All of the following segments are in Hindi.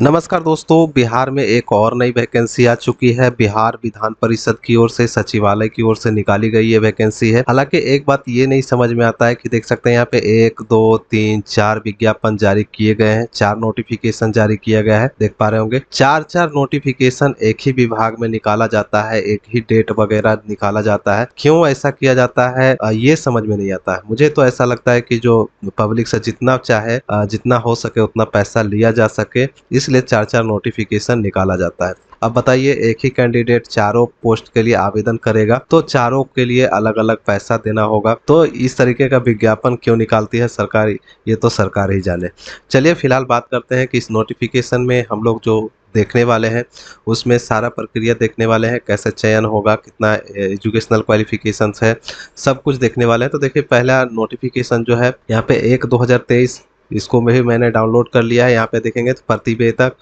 नमस्कार दोस्तों, बिहार में एक और नई वैकेंसी आ चुकी है। बिहार विधान परिषद की ओर से सचिवालय की ओर से निकाली गई ये वैकेंसी है। हालांकि एक बात ये नहीं समझ में आता है कि देख सकते हैं यहाँ पे 1 2 3 4 विज्ञापन जारी किए गए हैं, 4 नोटिफिकेशन जारी किया गया है। देख पा रहे होंगे चार नोटिफिकेशन एक ही विभाग में निकाला जाता है, एक ही डेट वगैरह निकाला जाता है। क्यों ऐसा किया जाता है ये समझ में नहीं आता है। मुझे तो ऐसा लगता है कि जो पब्लिक से जितना चाहे जितना हो सके उतना पैसा लिया जा सके, इसलिए 4 4 नोटिफिकेशन निकाला जाता है। अब बताइए, एक ही कैंडिडेट चारों पोस्ट के लिए आवेदन करेगा तो चारों के लिए अलग अलग पैसा देना होगा। तो इस तरीके का विज्ञापन क्यों निकालती है सरकार, ये तो सरकार ही जाने। चलिए फिलहाल बात करते हैं कि इस नोटिफिकेशन में हम लोग जो देखने वाले हैं उसमें सारा प्रक्रिया देखने वाले हैं, कैसे चयन होगा, कितना एजुकेशनल क्वालिफिकेशंस है, सब कुछ देखने वाले हैं। तो देखिए पहला नोटिफिकेशन जो है यहाँ पे 1 2023, इसको में भी मैंने डाउनलोड कर लिया है। यहाँ पे देखेंगे तो प्रतिवेदक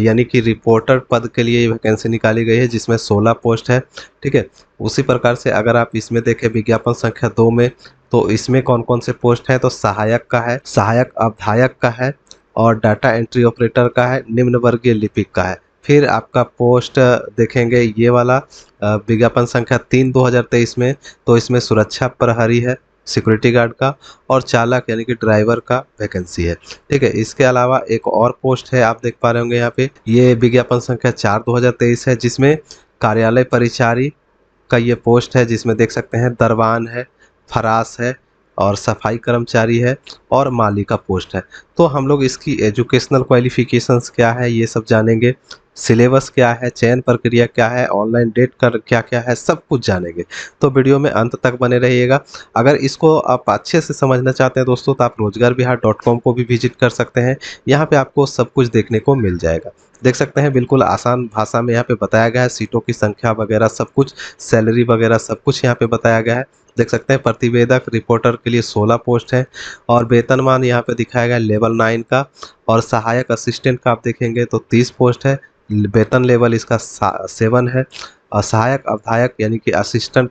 यानी कि रिपोर्टर पद के लिए ये वैकेंसी निकाली गई है, जिसमें 16 पोस्ट है। ठीक है, उसी प्रकार से अगर आप इसमें देखें विज्ञापन संख्या 2 में, तो इसमें कौन कौन से पोस्ट हैं, तो सहायक का है, सहायक अवधायक का है, और डाटा एंट्री ऑपरेटर का है, निम्न वर्गीय लिपिक का है। फिर आपका पोस्ट देखेंगे ये वाला विज्ञापन संख्या 3 2023 में, तो इसमें सुरक्षा प्रहरी है, सिक्योरिटी गार्ड का, और चालक यानी कि ड्राइवर का वैकेंसी है। ठीक है, इसके अलावा एक और पोस्ट है, आप देख पा रहे होंगे यहाँ पे, ये विज्ञापन संख्या 4 2023 है, जिसमें कार्यालय परिचारी का ये पोस्ट है, जिसमें देख सकते हैं दरवान है, फरास है, और सफाई कर्मचारी है, और माली का पोस्ट है। तो हम लोग इसकी एजुकेशनल क्वालिफिकेशंस क्या है ये सब जानेंगे, सिलेबस क्या है, चयन प्रक्रिया क्या है, ऑनलाइन डेट कर क्या क्या है, सब कुछ जानेंगे। तो वीडियो में अंत तक बने रहिएगा। अगर इसको आप अच्छे से समझना चाहते हैं दोस्तों, तो आप रोजगारबिहार.com को भी विजिट कर सकते हैं। यहाँ पे आपको सब कुछ देखने को मिल जाएगा। देख सकते हैं बिल्कुल आसान भाषा में यहाँ पे बताया गया है, सीटों की संख्या वगैरह सब कुछ, सैलरी वगैरह सब कुछ यहाँ पे बताया गया है। देख सकते हैं प्रतिवेदक रिपोर्टर के लिए 16 पोस्ट है, और वेतनमान यहाँ पे दिखाया गया है लेवल 9 का, और सहायक असिस्टेंट का आप देखेंगे तो 30 पोस्ट है, वेतन लेवल इसका 7 है, और सहायक अवधायक यानी कि असिस्टेंट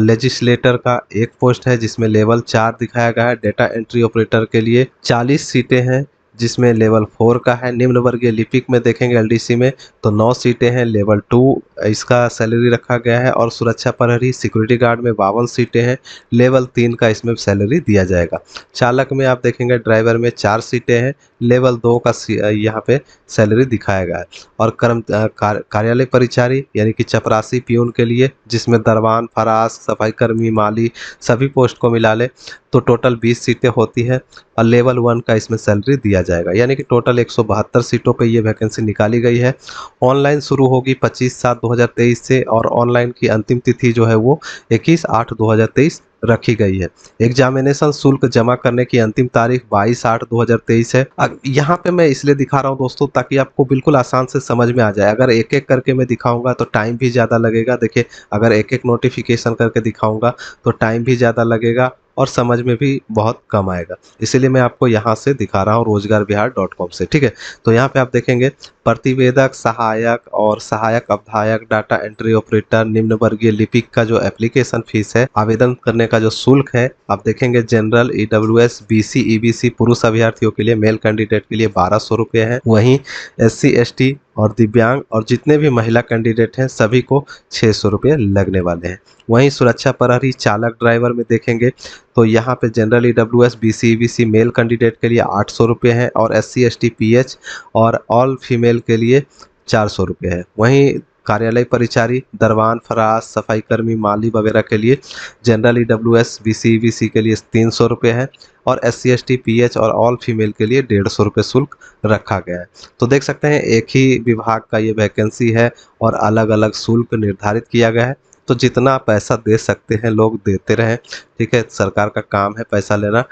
लेजिस्लेटर का एक पोस्ट है, जिसमें लेवल 4 दिखाया गया है। डेटा एंट्री ऑपरेटर के लिए 40 सीटें हैं, जिसमें लेवल 4 का है। निम्न वर्गीय लिपिक में देखेंगे एलडीसी में तो 9 सीटें हैं, लेवल 2 इसका सैलरी रखा गया है, और सुरक्षा प्रहरी सिक्योरिटी गार्ड में 52 सीटें हैं, लेवल 3 का इसमें सैलरी दिया जाएगा। चालक में आप देखेंगे ड्राइवर में 4 सीटें हैं, लेवल 2 का यहाँ पे सैलरी दिखाया गया है। और कार्यालय परिचारी यानी कि चपरासी पियून के लिए, जिसमें दरवान, फरास, सफाई कर्मी, माली सभी पोस्ट को मिला ले तो टोटल 20 सीटें होती है, और लेवल 1 का इसमें सैलरी दिया जाएगा। यानी कि टोटल 172 सीटों पे ये वैकेंसी निकाली गई है। ऑनलाइन शुरू होगी 25/7/2023 से, और ऑनलाइन की अंतिम तिथि जो है वो 21/8/2023 रखी गई है। एग्जामिनेशन शुल्क जमा करने की अंतिम तारीख 22/8/2023 है। यहाँ पे मैं इसलिए दिखा रहा हूँ दोस्तों, ताकि आपको बिल्कुल आसान से समझ में आ जाए। अगर एक एक करके मैं दिखाऊंगा तो टाइम भी ज़्यादा लगेगा। देखिए, अगर एक एक नोटिफिकेशन करके दिखाऊंगा तो टाइम भी ज़्यादा लगेगा और समझ में भी बहुत कम आएगा। इसीलिए मैं आपको यहाँ से दिखा रहा हूँ रोजगारबिहार.com से। ठीक है, तो यहाँ पे आप देखेंगे प्रतिवेदक, सहायक और सहायक अवधायक, डाटा एंट्री ऑपरेटर, निम्न वर्गीय लिपिक का जो एप्लीकेशन फीस है, आवेदन करने का जो शुल्क है, आप देखेंगे जनरल, ईडब्ल्यूएस, बीसी, ईबीसी पुरुष अभ्यर्थियों के लिए, मेल कैंडिडेट के लिए 1200 रुपये है। वहीं एससी, एसटी और दिव्यांग और जितने भी महिला कैंडिडेट हैं सभी को 600 रुपये लगने वाले हैं। वहीं सुरक्षा प्रहरी, चालक, ड्राइवर में देखेंगे तो यहाँ पे general, EWS, BC, EBC male candidate के लिए 800 रुपये हैं, और एससी, एसटी, पीएच और ऑल फीमेल के लिए 400 रुपये है। वहीं कार्यालय परिचारी, दरवान, फरास, सफाई कर्मी, माली वगैरह के लिए जनरल, ईडब्ल्यूएस, बीसी, ईबीसी के लिए 300 रुपये है, और एससी, एसटी, पीएच और ऑल फीमेल के लिए 150 रुपये शुल्क रखा गया है। तो देख सकते हैं एक ही विभाग का ये वैकेंसी है, और अलग अलग शुल्क निर्धारित किया गया है। तो जितना पैसा दे सकते हैं लोग देते रहें। ठीक है, सरकार का काम है पैसा लेना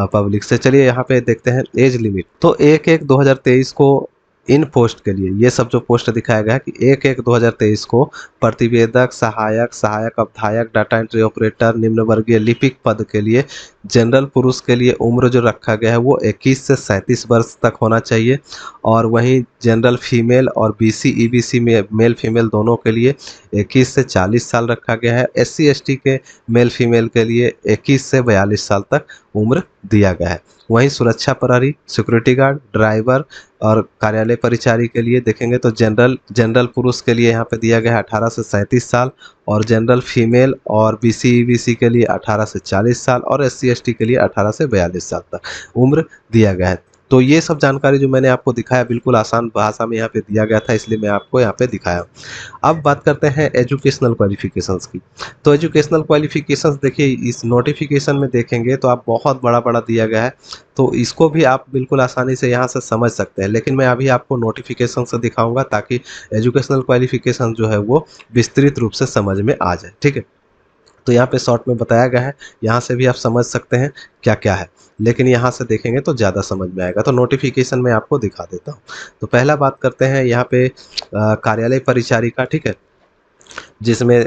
पब्लिक से। चलिए यहाँ पे देखते हैं एज लिमिट। तो 1/1/2023 को इन पोस्ट के लिए, ये सब जो पोस्ट दिखाया गया है कि 1/1/2023 को प्रतिवेदक, सहायक, सहायक अवधायक, डाटा एंट्री ऑपरेटर, निम्न वर्गीय लिपिक पद के लिए जनरल पुरुष के लिए उम्र जो रखा गया है वो 21 से 37 वर्ष तक होना चाहिए। और वहीं जनरल फीमेल और बीसी ईबीसी में मेल फीमेल दोनों के लिए 21 से 40 साल रखा गया है। एससी एसटी के मेल फीमेल के लिए 21 से 42 साल तक उम्र दिया गया है। वहीं सुरक्षा प्रहरी, सिक्योरिटी गार्ड, ड्राइवर और कार्यालय परिचारी के लिए देखेंगे तो जनरल जनरल पुरुष के लिए यहाँ पे दिया गया है 18 से 37 साल, और जनरल फीमेल और बीसी ईबीसी के लिए 18 से 40 साल, और एससी एसटी के लिए 18 से 42 साल तक उम्र दिया गया है। तो ये सब जानकारी जो मैंने आपको दिखाया बिल्कुल आसान भाषा में यहाँ पे दिया गया था, इसलिए मैं आपको यहाँ पे दिखाया। अब बात करते हैं एजुकेशनल क्वालिफिकेशंस की। तो एजुकेशनल क्वालिफिकेशंस देखिए, इस नोटिफिकेशन में देखेंगे तो आप बहुत बड़ा बड़ा दिया गया है, तो इसको भी आप बिल्कुल आसानी से यहाँ से समझ सकते हैं, लेकिन मैं अभी आपको नोटिफिकेशन से दिखाऊंगा ताकि एजुकेशनल क्वालिफिकेशन जो है वो विस्तृत रूप से समझ में आ जाए। ठीक है, तो यहाँ पे शॉर्ट में बताया गया है, यहाँ से भी आप समझ सकते हैं क्या क्या है, लेकिन यहाँ से देखेंगे तो ज़्यादा समझ में आएगा। तो नोटिफिकेशन में आपको दिखा देता हूँ। तो पहला बात करते हैं यहाँ पे कार्यालय परिचारिका। ठीक है, जिसमें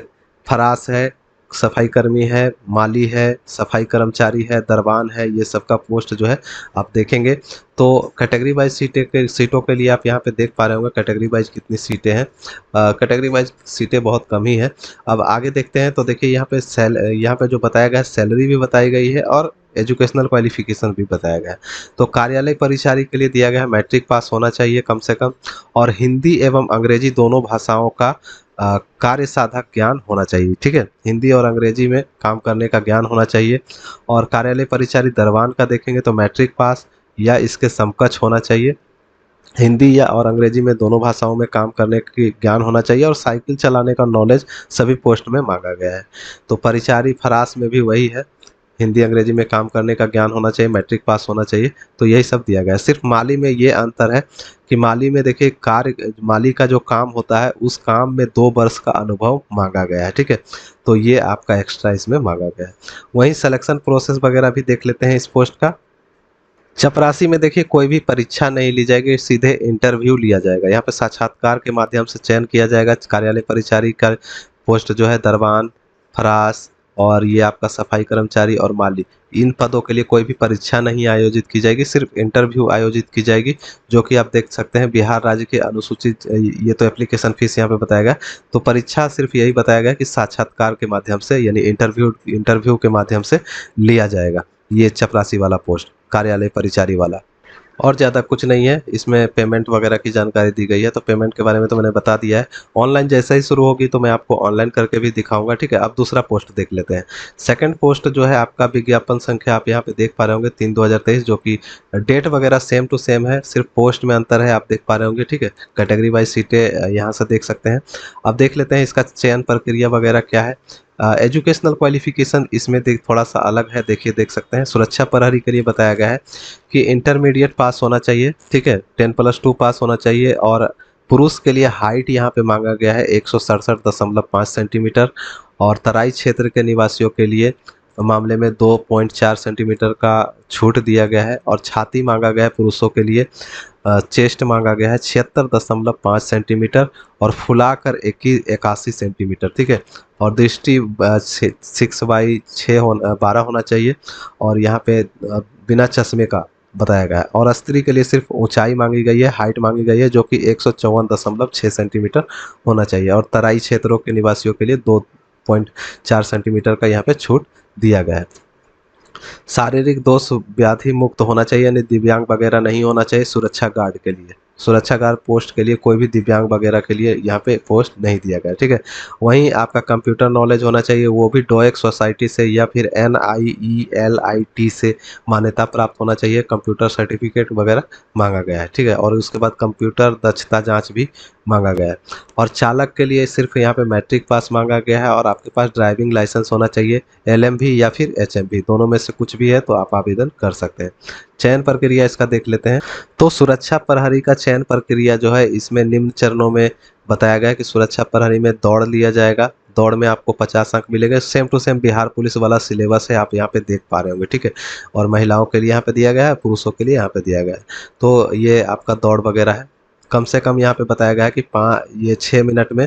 फरास है, सफाई कर्मी है, माली है, सफाई कर्मचारी है, दरबान है, ये सब का पोस्ट जो है आप देखेंगे। तो कैटेगरी वाइज सीटों के लिए आप यहाँ पे देख पा रहे होंगे कैटेगरी वाइज कितनी सीटें हैं। कैटेगरी वाइज सीटें बहुत कम ही है। अब आगे देखते हैं तो देखिए यहाँ पे जो बताया गया है सैलरी भी बताई गई है और एजुकेशनल क्वालिफिकेशन भी बताया गया है। तो कार्यालय परिचारी के लिए दिया गया है मैट्रिक पास होना चाहिए कम से कम, और हिंदी एवं अंग्रेजी दोनों भाषाओं का कार्य साधक ज्ञान होना चाहिए। ठीक है, हिंदी और अंग्रेजी में काम करने का ज्ञान होना चाहिए। और कार्यालय परिचारी दरबान का देखेंगे तो मैट्रिक पास या इसके समकक्ष होना चाहिए। हिंदी या और अंग्रेजी में दोनों भाषाओं में काम करने की ज्ञान होना चाहिए, और साइकिल चलाने का नॉलेज सभी पोस्ट में मांगा गया है। तो परिचारी फरास में भी वही है, हिंदी अंग्रेजी में काम करने का ज्ञान होना चाहिए, मैट्रिक पास होना चाहिए। तो यही सब दिया गया है। सिर्फ माली में ये अंतर है कि माली में देखिए माली का जो काम होता है उस काम में 2 वर्ष का अनुभव मांगा गया है। ठीक है, तो ये आपका एक्स्ट्रा इसमें मांगा गया है। वहीं सिलेक्शन प्रोसेस वगैरह भी देख लेते हैं इस पोस्ट का। चपरासी में देखिए कोई भी परीक्षा नहीं ली जाएगी, सीधे इंटरव्यू लिया जाएगा। यहाँ पे साक्षात्कार के माध्यम से चयन किया जाएगा। कार्यालय परिचारी का पोस्ट जो है दरबान, फरास और ये आपका सफाई कर्मचारी और माली, इन पदों के लिए कोई भी परीक्षा नहीं आयोजित की जाएगी, सिर्फ इंटरव्यू आयोजित की जाएगी, जो कि आप देख सकते हैं बिहार राज्य के अनुसूचित, ये तो एप्लीकेशन फीस यहाँ पे बताया गया। तो परीक्षा सिर्फ यही बताया गया कि साक्षात्कार के माध्यम से यानी इंटरव्यू के माध्यम से लिया जाएगा ये चपरासी वाला पोस्ट, कार्यालय परिचारी वाला। और ज़्यादा कुछ नहीं है इसमें। पेमेंट वगैरह की जानकारी दी गई है, तो पेमेंट के बारे में तो मैंने बता दिया है। ऑनलाइन जैसे ही शुरू होगी तो मैं आपको ऑनलाइन करके भी दिखाऊंगा। ठीक है, अब दूसरा पोस्ट देख लेते हैं। सेकंड पोस्ट जो है आपका विज्ञापन संख्या आप यहाँ पे देख पा रहे होंगे 3/2023, जो कि डेट वगैरह सेम टू सेम है, सिर्फ पोस्ट में अंतर है, आप देख पा रहे होंगे। ठीक है, कैटेगरी वाइज सीटें यहाँ से देख सकते हैं। अब देख लेते हैं इसका चयन प्रक्रिया वगैरह क्या है। एजुकेशनल क्वालिफिकेशन इसमें थोड़ा सा अलग है, देखिए देख सकते हैं। सुरक्षा प्रहरी के लिए बताया गया है कि इंटरमीडिएट पास होना चाहिए। ठीक है, 10+2 पास होना चाहिए। और पुरुष के लिए हाइट यहाँ पे मांगा गया है 167.5 सेंटीमीटर, और तराई क्षेत्र के निवासियों के लिए मामले में 2.4 सेंटीमीटर का छूट दिया गया है। और छाती मांगा गया है पुरुषों के लिए, चेस्ट मांगा गया है 76.5 सेंटीमीटर, और फुलाकर 81 सेंटीमीटर। ठीक है, और दृष्टि 6/12 होना चाहिए, और यहाँ पे बिना चश्मे का बताया गया है। और स्त्री के लिए सिर्फ ऊंचाई मांगी गई है, हाइट मांगी गई है, जो कि 154.6 सेंटीमीटर होना चाहिए। और तराई क्षेत्रों के निवासियों के लिए 2.4 सेंटीमीटर का यहाँ पे छूट दिया गया है। शारीरिक दोष व्याधि मुक्त होना चाहिए, यानी दिव्यांग वगैरह नहीं होना चाहिए। सुरक्षा गार्ड के लिए, सुरक्षा गार्ड पोस्ट के लिए कोई भी दिव्यांग वगैरह के लिए यहाँ पे पोस्ट नहीं दिया गया। ठीक है, वहीं आपका कंप्यूटर नॉलेज होना चाहिए, वो भी डोएक सोसाइटी से या फिर NIELIT से मान्यता प्राप्त होना चाहिए। कंप्यूटर सर्टिफिकेट वगैरह मांगा गया है। ठीक है, और उसके बाद कंप्यूटर दक्षता जाँच भी मांगा गया है। और चालक के लिए सिर्फ यहाँ पे मैट्रिक पास मांगा गया है, और आपके पास ड्राइविंग लाइसेंस होना चाहिए, LMV या फिर HMV, दोनों में से कुछ भी है तो आप आवेदन कर सकते हैं। चयन प्रक्रिया इसका देख लेते हैं। तो सुरक्षा प्रहरी का चयन प्रक्रिया जो है इसमें निम्न चरणों में बताया गया है कि सुरक्षा प्रहरी में दौड़ लिया जाएगा। दौड़ में आपको 50 अंक मिलेंगे, same to same Bihar police वाला सिलेबस है, आप यहाँ पे देख पा रहे होंगे। ठीक है, और महिलाओं के लिए यहाँ पे दिया गया है, पुरुषों के लिए यहाँ पे दिया गया है। तो ये आपका दौड़ वगैरह है। कम से कम यहाँ पे बताया गया है कि ये 6 मिनट में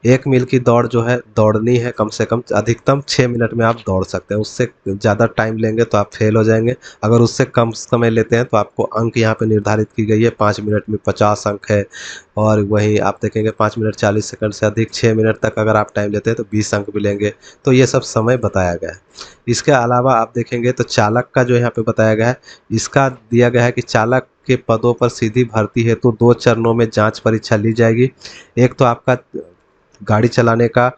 1 मील की दौड़ जो है दौड़नी है, कम से कम अधिकतम 6 मिनट में आप दौड़ सकते हैं। उससे ज़्यादा टाइम लेंगे तो आप फेल हो जाएंगे। अगर उससे कम समय लेते हैं तो आपको अंक यहाँ पे निर्धारित की गई है, 5 मिनट में 50 अंक है। और वहीं आप देखेंगे 5 मिनट 40 सेकंड से अधिक 6 मिनट तक अगर आप टाइम लेते हैं तो 20 अंक मिलेंगे। तो ये सब समय बताया गया है। इसके अलावा आप देखेंगे तो चालक का जो यहाँ पे बताया गया है, इसका दिया गया है कि चालक के पदों पर सीधी भर्ती हेतु 2 चरणों में जांच परीक्षा ली जाएगी। एक तो आपका गाड़ी चलाने का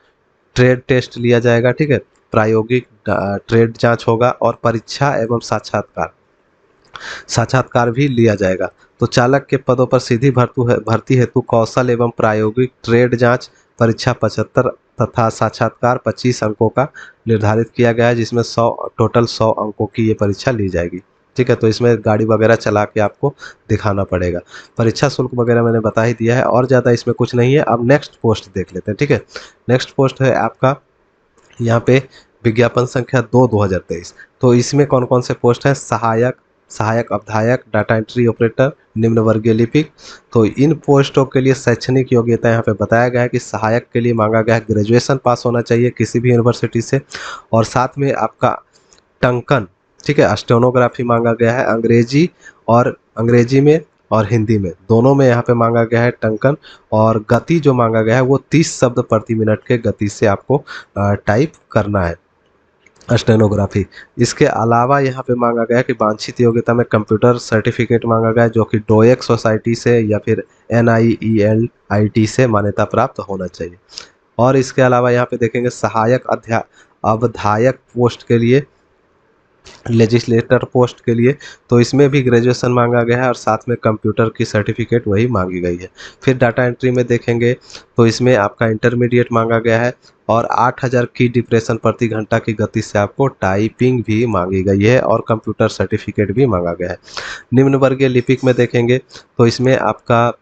ट्रेड टेस्ट लिया जाएगा, ठीक है, प्रायोगिक ट्रेड जांच होगा, और परीक्षा एवं साक्षात्कार साक्षात्कार भी लिया जाएगा। तो चालक के पदों पर सीधी भर्ती हेतु कौशल एवं प्रायोगिक ट्रेड जांच परीक्षा 75 तथा साक्षात्कार 25 अंकों का निर्धारित किया गया है, जिसमें 100 अंकों की ये परीक्षा ली जाएगी। ठीक है, तो इसमें गाड़ी वगैरह चला के आपको दिखाना पड़ेगा। परीक्षा शुल्क वगैरह मैंने बता ही दिया है, और ज़्यादा इसमें कुछ नहीं है। अब नेक्स्ट पोस्ट देख लेते हैं। ठीक है, नेक्स्ट पोस्ट है आपका यहाँ पे विज्ञापन संख्या 2/2023। तो इसमें कौन कौन से पोस्ट हैं? सहायक, सहायक अवधायक, डाटा एंट्री ऑपरेटर, निम्न वर्गीय लिपिक। तो इन पोस्टों के लिए शैक्षणिक योग्यता यहाँ पे बताया गया है कि सहायक के लिए मांगा गया है ग्रेजुएशन पास होना चाहिए किसी भी यूनिवर्सिटी से, और साथ में आपका टंकन, ठीक है, स्टेनोग्राफी मांगा गया है, अंग्रेजी में और हिंदी में दोनों में यहाँ पे मांगा गया है टंकन। और गति जो मांगा गया है वो 30 शब्द प्रति मिनट के गति से आपको टाइप करना है, स्टेनोग्राफी। इसके अलावा यहाँ पे मांगा गया है कि वांछित योग्यता में कंप्यूटर सर्टिफिकेट मांगा गया है, जो कि डोएक सोसाइटी से या फिर NIELIT से मान्यता प्राप्त होना चाहिए। और इसके अलावा यहाँ पे देखेंगे सहायक अवधायक पोस्ट के लिए, लेजिस्लेटर पोस्ट के लिए, तो इसमें भी ग्रेजुएशन मांगा गया है और साथ में कंप्यूटर की सर्टिफिकेट वही मांगी गई है। फिर डाटा एंट्री में देखेंगे तो इसमें आपका इंटरमीडिएट मांगा गया है, और 8000 की डिप्रेशन प्रति घंटा की गति से आपको टाइपिंग भी मांगी गई है, और कंप्यूटर सर्टिफिकेट भी मांगा गया है। निम्न वर्गीय लिपिक में देखेंगे तो इसमें आपका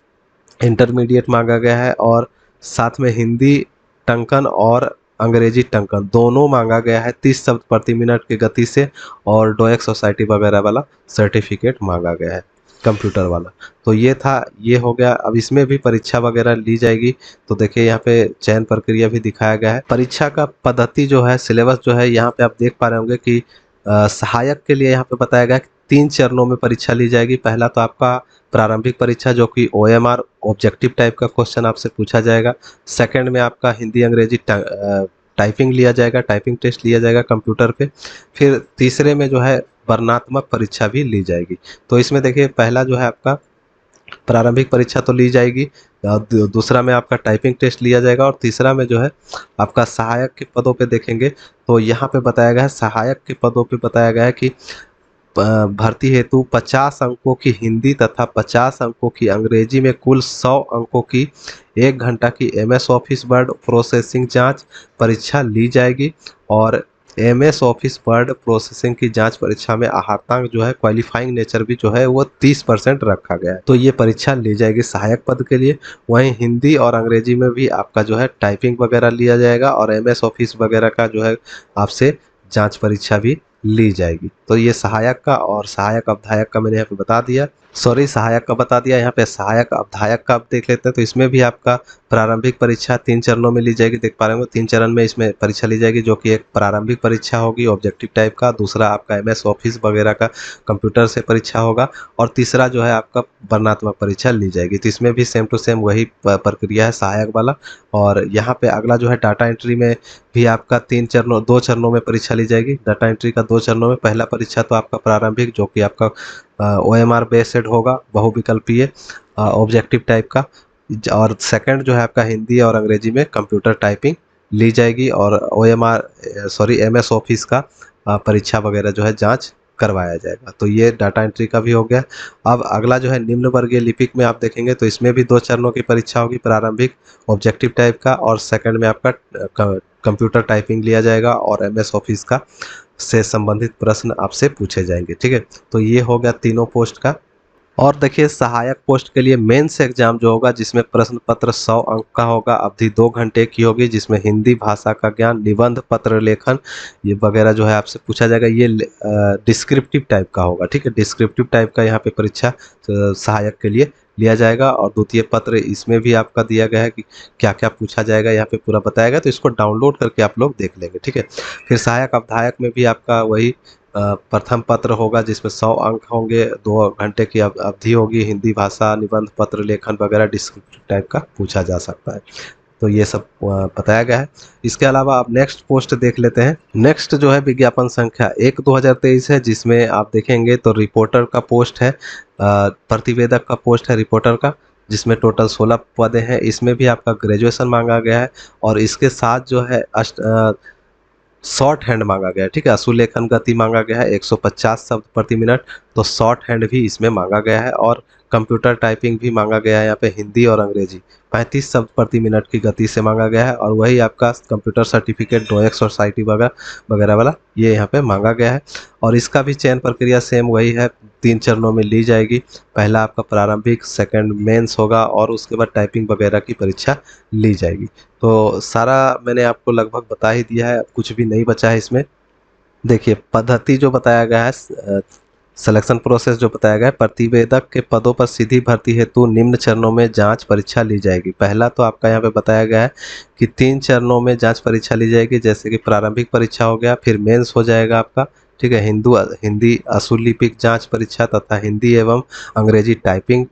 इंटरमीडिएट मांगा गया है, और साथ में हिंदी टंकन और अंग्रेजी टंकन दोनों मांगा गया है 30 शब्द प्रति मिनट की गति से, और डोएक सोसाइटी वगैरह वाला सर्टिफिकेट मांगा गया है, कंप्यूटर वाला। तो ये था, ये हो गया। अब इसमें भी परीक्षा वगैरह ली जाएगी। तो देखिए यहाँ पे चयन प्रक्रिया भी दिखाया गया है। परीक्षा का पद्धति जो है, सिलेबस जो है, यहाँ पे आप देख पा रहे होंगे कि सहायक के लिए यहाँ पे बताया गया कि 3 चरणों में परीक्षा ली जाएगी। पहला तो आपका प्रारंभिक परीक्षा, जो कि OMR ऑब्जेक्टिव टाइप का क्वेश्चन आपसे पूछा जाएगा। सेकंड में आपका हिंदी अंग्रेजी टाइपिंग लिया जाएगा, टाइपिंग टेस्ट लिया जाएगा कंप्यूटर पे। फिर तीसरे में जो है वर्णनात्मक परीक्षा भी ली जाएगी। तो इसमें देखिए पहला जो है आपका प्रारंभिक परीक्षा तो ली जाएगी, दूसरा में आपका टाइपिंग टेस्ट लिया जाएगा, और तीसरा में जो है आपका सहायक के पदों पे देखेंगे तो यहाँ पे बताया गया है, सहायक के पदों पे बताया गया है कि भर्ती हेतु 50 अंकों की हिंदी तथा 50 अंकों की अंग्रेजी में कुल 100 अंकों की 1 घंटा की MS ऑफिस वर्ड प्रोसेसिंग जांच परीक्षा ली जाएगी। और MS ऑफिस वर्ड प्रोसेसिंग की जांच परीक्षा में आहर्तांक जो है, क्वालिफाइंग नेचर भी जो है वो 30% रखा गया है। तो ये परीक्षा ली जाएगी सहायक पद के लिए। वहीं हिंदी और अंग्रेजी में भी आपका जो है टाइपिंग वगैरह लिया जाएगा, और MS ऑफिस वगैरह का जो है आपसे जांच परीक्षा भी ली जाएगी। तो ये सहायक का और सहायक अवधायक का मैंने यहाँ पे बता दिया, सॉरी सहायक का बता दिया। यहाँ पे सहायक अवधायक का आप देख लेते हैं। तो इसमें भी आपका प्रारंभिक परीक्षा 3 चरणों में ली जाएगी, देख पा रहे होंगे 3 चरण में इसमें परीक्षा ली जाएगी, जो कि एक प्रारंभिक परीक्षा होगी ऑब्जेक्टिव टाइप का, दूसरा आपका MS ऑफिस वगैरह का कंप्यूटर से परीक्षा होगा, और तीसरा जो है आपका वर्णनात्मक परीक्षा ली जाएगी। तो इसमें भी सेम टू सेम वही प्रक्रिया है सहायक वाला। और यहाँ पे अगला जो है डाटा एंट्री में भी आपका 2 चरणों में परीक्षा ली जाएगी। डाटा एंट्री का 2 चरणों में, पहला परीक्षा तो आपका प्रारंभिक, जो कि आपका OMR बेस्ड होगा, बहुविकल्पीय ऑब्जेक्टिव टाइप का, और सेकंड जो है आपका हिंदी और अंग्रेजी में कंप्यूटर टाइपिंग ली जाएगी, और MS ऑफिस का परीक्षा वगैरह जो है जांच करवाया जाएगा। तो ये डाटा एंट्री का भी हो गया। अब अगला जो है निम्न वर्गीय लिपिक में आप देखेंगे तो इसमें भी 2 चरणों की परीक्षा होगी, प्रारंभिक ऑब्जेक्टिव टाइप का, और सेकंड में आपका कंप्यूटर टाइपिंग लिया जाएगा, और MS ऑफिस का से संबंधित प्रश्न आपसे पूछे जाएंगे। ठीक है, तो ये हो गया तीनों पोस्ट का। और देखिए सहायक पोस्ट के लिए मेंस एग्जाम जो होगा, जिसमें प्रश्न पत्र 100 अंक का होगा, अवधि 2 घंटे की होगी, जिसमें हिंदी भाषा का ज्ञान, निबंध, पत्र लेखन ये वगैरह जो है आपसे पूछा जाएगा। ये डिस्क्रिप्टिव टाइप का होगा। ठीक है, डिस्क्रिप्टिव टाइप का यहाँ पे परीक्षा सहायक के लिए लिया जाएगा। और द्वितीय पत्र इसमें भी आपका दिया गया है कि क्या क्या पूछा जाएगा, यहाँ पे पूरा बताया गया, तो इसको डाउनलोड करके आप लोग देख लेंगे, ठीक है। फिर सहायक अवधायक में भी आपका वही प्रथम पत्र होगा जिसमें 100 अंक होंगे, 2 घंटे की अवधि होगी, हिंदी भाषा, निबंध, पत्र लेखन वगैरह डिस्क्रिप्टिव टाइप का पूछा जा सकता है। तो ये सब बताया गया है। इसके अलावा आप नेक्स्ट पोस्ट देख लेते हैं। नेक्स्ट जो है विज्ञापन संख्या 1/2023 है, जिसमें आप देखेंगे तो रिपोर्टर का पोस्ट है, प्रतिवेदक का पोस्ट है रिपोर्टर का, जिसमें टोटल 16 पद हैं। इसमें भी आपका ग्रेजुएशन मांगा गया है और इसके साथ जो है शॉर्ट हैंड मांगा गया है, ठीक है। असुलेखन गति मांगा गया है 150 शब्द प्रति मिनट, तो शॉर्ट हैंड भी इसमें मांगा गया है। और कंप्यूटर टाइपिंग भी मांगा गया है यहाँ पे, हिंदी और अंग्रेजी 35 शब्द प्रति मिनट की गति से मांगा गया है। और वही आपका कंप्यूटर सर्टिफिकेट, डोएक्स और साइटी वगैरह वगैरह वाला ये यहाँ पे मांगा गया है। और इसका भी चयन प्रक्रिया सेम वही है, 3 चरणों में ली जाएगी। पहला आपका प्रारंभिक, सेकंड मेंस होगा और उसके बाद टाइपिंग वगैरह की परीक्षा ली जाएगी। तो सारा मैंने आपको लगभग बता ही दिया है, अब कुछ भी नहीं बचा है इसमें। देखिए पद्धति जो बताया गया है, सिलेक्शन प्रोसेस जो बताया गया है, प्रतिवेदक के पदों पर सीधी भर्ती हेतु निम्न चरणों में जांच परीक्षा ली जाएगी। पहला तो आपका यहाँ पे बताया गया है कि 3 चरणों में जांच परीक्षा ली जाएगी, जैसे कि प्रारंभिक परीक्षा हो गया, फिर मेंस हो जाएगा आपका, ठीक है, हिंदी असुलिपिक जांच परीक्षा तथा हिंदी एवं अंग्रेजी टाइपिंग,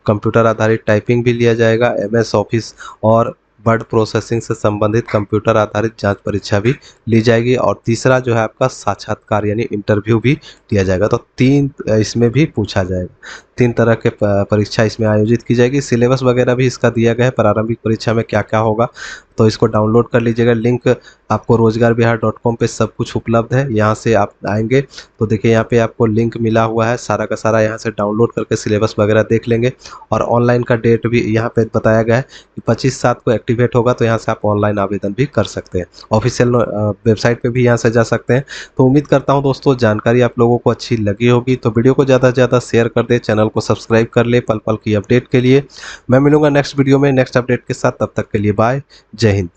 कंप्यूटर आधारित टाइपिंग भी लिया जाएगा, MS ऑफिस और वर्ड प्रोसेसिंग से संबंधित कंप्यूटर आधारित जांच परीक्षा भी ली जाएगी। और तीसरा जो है आपका साक्षात्कार यानी इंटरव्यू भी लिया जाएगा। तो 3 इसमें भी पूछा जाएगा, 3 तरह के परीक्षा इसमें आयोजित की जाएगी। सिलेबस वगैरह भी इसका दिया गया है, प्रारंभिक परीक्षा में क्या क्या होगा, तो इसको डाउनलोड कर लीजिएगा। लिंक आपको रोजगारबिहार.com पे सब कुछ उपलब्ध है, यहाँ से आप आएंगे तो देखिए यहाँ पे आपको लिंक मिला हुआ है, सारा का सारा यहाँ से डाउनलोड करके सिलेबस वगैरह देख लेंगे। और ऑनलाइन का डेट भी यहाँ पे बताया गया है कि 25/7 को एक्टिवेट होगा, तो यहाँ से आप ऑनलाइन आवेदन भी कर सकते हैं। ऑफिशियल वेबसाइट पे भी यहाँ से जा सकते हैं। तो उम्मीद करता हूँ दोस्तों जानकारी आप लोगों को अच्छी लगी होगी, तो वीडियो को ज़्यादा से ज़्यादा शेयर कर दे, चैनल को सब्सक्राइब कर ले पल पल की अपडेट के लिए। मैं मिलूंगा नेक्स्ट वीडियो में नेक्स्ट अपडेट के साथ, तब तक के लिए बाय, जय हिंद।